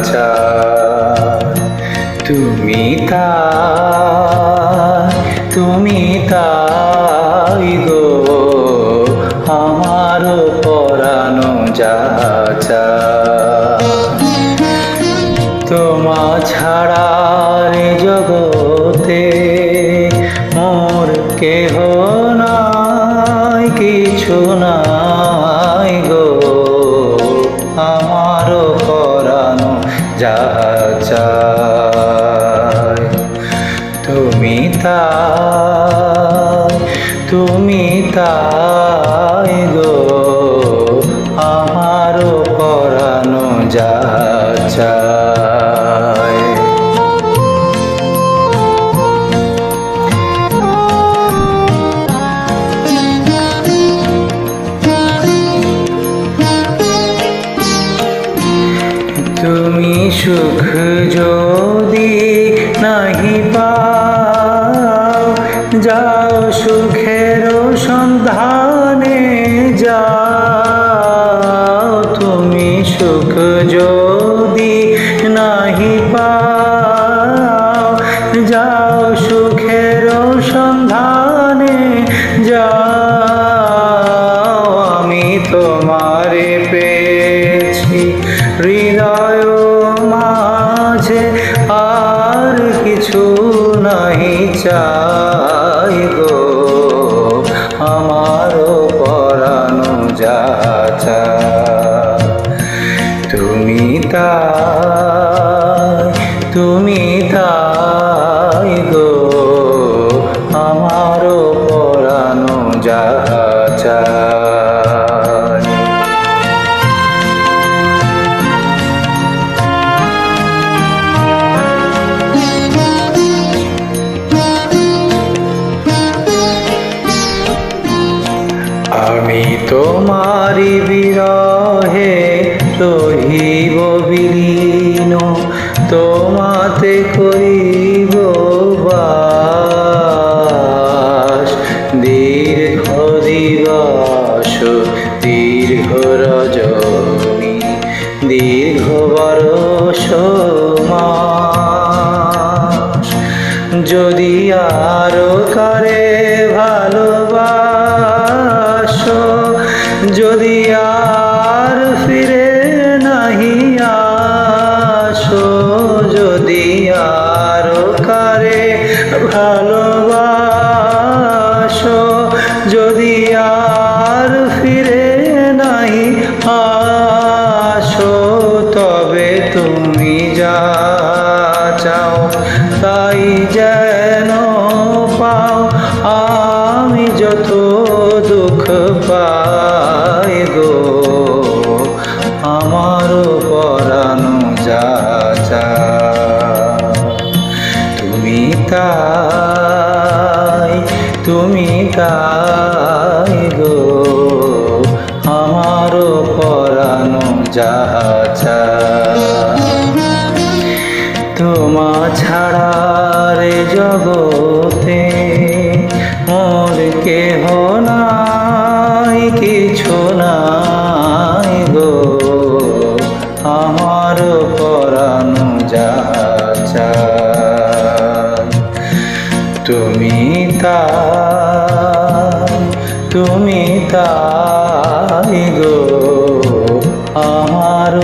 চায়। তুমি তাই গো আমার পরানো যা চায়। তোমা ছাড়া রে জগতে মোর কেহ নাই, কিছু নাই গো আমার পরানো যা চায়। তুমি তাই গো আমার পরানো যা চায়। তুমি সুখ যদি নাহি পাও, যাও সুখের সন্ধানে যাও। তুমি সুখ যদি নাহি পাও, যাও সুখের সন্ধানে যাও। আমি তোমারে পেয়েছি হৃদয় মাঝে, আর কিছু নাহি চাই গো আমার পরানো যা চায়। তুমি তাই গো আমার পরানো যা চায়। আমি তোমারি বিরহে রহিব বিলীন, তোমাতে করিব বাস। দীর্ঘ দিবস দীর্ঘ রজনী দীর্ঘ বরষ মাস, যদি আরো করে ভালোবাসো, যদি আর ফিরে নাহি আসো, যদি আরো করে ভালোবাসো, যদি আর ফিরে নাহি আসো, তবে তুমি যা চাও তাই যেন পাও। আমি যত দুঃখ পাই গো আমার পরানো যা চায়। তুমি তাই গো আমার পরানো যা চায়। তোমা ছাড়া রে জগতে মোর কেহ নাই, কিছু নাই গো আমার পরানো যা চায়। তুমি তাই গো আমার